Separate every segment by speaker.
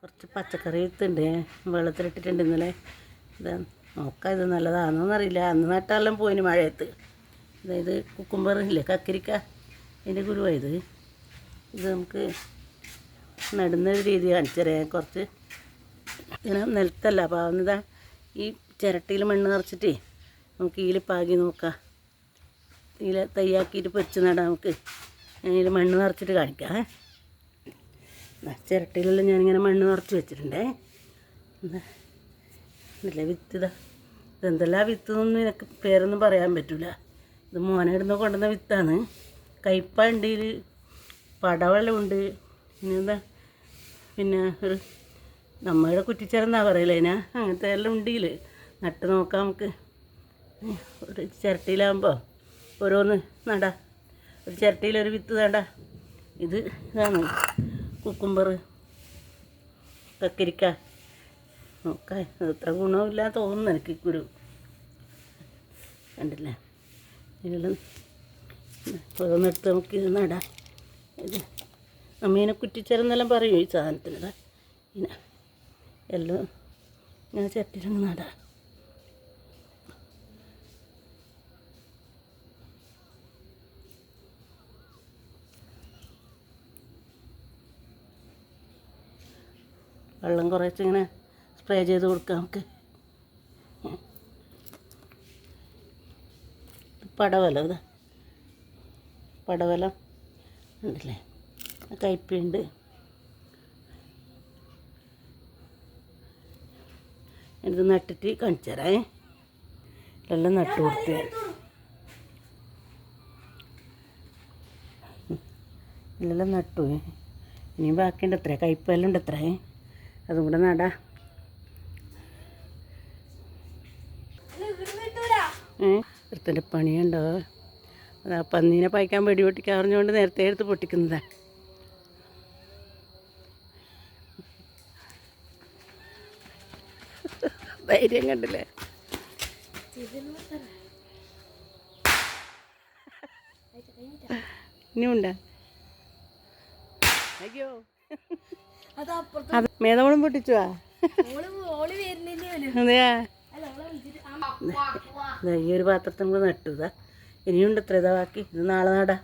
Speaker 1: കുറച്ച് പച്ചക്കറി വിത്തുണ്ട് വെള്ളത്തിലിട്ടിട്ടുണ്ട് ഇന്നലെ. ഇത് നോക്കാം, ഇത് നല്ലതാണെന്നറിയില്ല. അന്ന് നട്ടാലെല്ലാം പോയിന് മഴയത്ത്. അതായത് കുക്കുംബർ ഇല്ലേ, കക്കരിക്ക, അതിൻ്റെ കുരുവായത്. ഇത് നമുക്ക് നടുന്ന രീതി കാണിച്ചറിയാം. കുറച്ച് ഇങ്ങനെ നിലത്തല്ല പാവുന്നതാ. ഈ ചിരട്ടിയിൽ മണ്ണ് നിറച്ചിട്ടേ നമുക്ക് ഇതിൽ പാകി നോക്കാം. ഇതിൽ തയ്യാക്കിയിട്ട് പൊരിച്ച് നടാം. നമുക്ക് ഇതിൽ മണ്ണ് നിറച്ചിട്ട് കാണിക്കാം. ചിരട്ടിയിലെല്ലാം ഞാനിങ്ങനെ മണ്ണ് നിറച്ച് വെച്ചിട്ടുണ്ടേ. ഇല്ല വിത്ത് ഇതെന്തെല്ലാം വിത്തൊന്നും എനിക്ക് പേരൊന്നും പറയാൻ പറ്റില്ല. ഇത് മോനെടുന്ന് കൊണ്ടുവന്ന വിത്താണ്. കയ്പ ഉണ്ട്, ഇതിൽ പടവെള്ളം ഉണ്ട്, പിന്നെ ഒരു നമ്മളുടെ കുറ്റിച്ചെറന്നാണ് പറയില്ല അതിനാ. അങ്ങനത്തെ എല്ലാം ഉണ്ട്. ഇതിൽ നട്ട് നോക്കാം നമുക്ക്. ഒരു ചിരട്ടിയിലാകുമ്പോൾ ഓരോന്ന് നടാം. ഒരു ചിരട്ടിയിലൊരു വിത്ത് നടാം. ഇതാണ് കുക്കുംബർ, കക്കരിക്ക. നോക്കാം, അത്ര ഗുണമില്ല തോന്നുന്നു എനിക്ക്. കുരു കണ്ടില്ലേ? ഇതിലും ഓരോന്നെടുത്ത് നമുക്ക് ഇത് നടാം. ഇത് അമ്മീനെ കുറ്റിച്ചെറന്നെല്ലാം പറയും ഈ സാധനത്തിന്. പിന്നെ എല്ലാം ഞാൻ ചട്ടിയിലങ്ങ് നടാം. വെള്ളം കുറച്ചിങ്ങനെ സ്പ്രേ ചെയ്ത് കൊടുക്കാം നമുക്ക്. പടവലം, പടവലം ഉണ്ടല്ലേ, കയ്പയുണ്ട്. ഇത് നട്ടിട്ട് കാണിച്ചു തരാം. എല്ലാം നട്ടു കൊടുത്ത് എല്ലാം നട്ടു. ഇനിയും ബാക്കിയുണ്ട്. എത്ര കയ്പെല്ലാം ഉണ്ട്, എത്ര അതും കൂടെ നടാ. ഒരുത്തൻ്റെ പണിയുണ്ടോ? അതാ പന്നീനെ പായിക്കാൻ വെടി പൊട്ടിക്കാൻ അറിഞ്ഞുകൊണ്ട് നേരത്തെ എടുത്ത് പൊട്ടിക്കുന്നതാ. ധൈര്യം കണ്ടില്ലേ? ഇനിയുണ്ടാ? അയ്യോ, അത് മേതമോളും പൊട്ടിച്ചുവാ. അതെയാ? ഈ ഒരു പാത്രത്തിൽ നമ്മൾ നട്ടു. ഇനിയുണ്ട് എത്ര ഇതാ ബാക്കി. ഇത് നാളെ നടാം.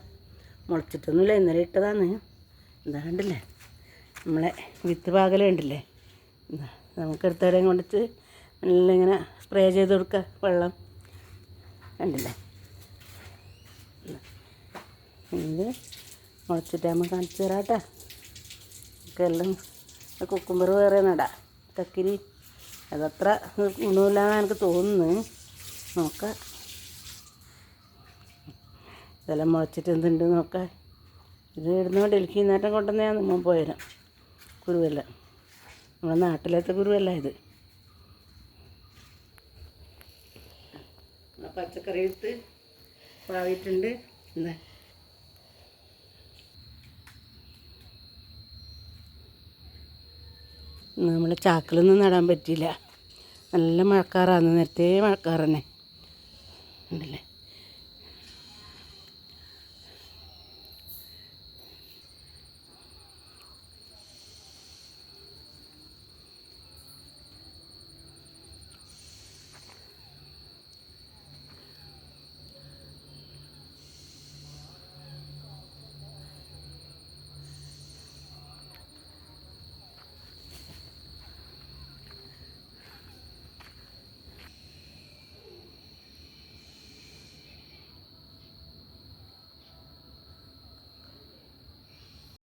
Speaker 1: മുളച്ചിട്ടൊന്നുമില്ല, ഇന്നലെ ഇട്ടതാണ്. എന്താ കണ്ടില്ലേ നമ്മളെ വിത്ത് പാകല ഉണ്ടല്ലേ. നമുക്കെടുത്തവരെയും കൊണ്ടിട്ട് നല്ല ഇങ്ങനെ സ്പ്രേ ചെയ്ത് കൊടുക്കുക വെള്ളം. കണ്ടില്ലേ? ഇത് മുളച്ചിട്ടാകുമ്പോൾ കാണിച്ചു തരാം കേട്ടോ. എല്ലാം കുക്കുംബർ വേറെ നടാം. കക്കിരി അതത്ര ഗുണമില്ലാന്ന് എനിക്ക് തോന്നുന്നു. നോക്കാം, ഇതെല്ലാം മുളച്ചിട്ട് എന്തുണ്ട് നോക്കാം. ഇത് ഇടുന്ന ഡൽഹിയിൽ നേട്ടം കൊണ്ടുവന്നതാണ് നമ്മൾ പോയാലും. കുരുവല്ല, നമ്മുടെ നാട്ടിലത്തെ കുരുവല്ല ഇത്. പച്ചക്കറി വിത്ത് പാവിയിട്ടുണ്ട്. എന്താ നമ്മൾ ചാക്കിലൊന്നും നടാൻ പറ്റിയില്ല. നല്ല മഴക്കാറാണ്, നേരത്തെ മഴക്കാർ തന്നെ ഉണ്ടല്ലേ.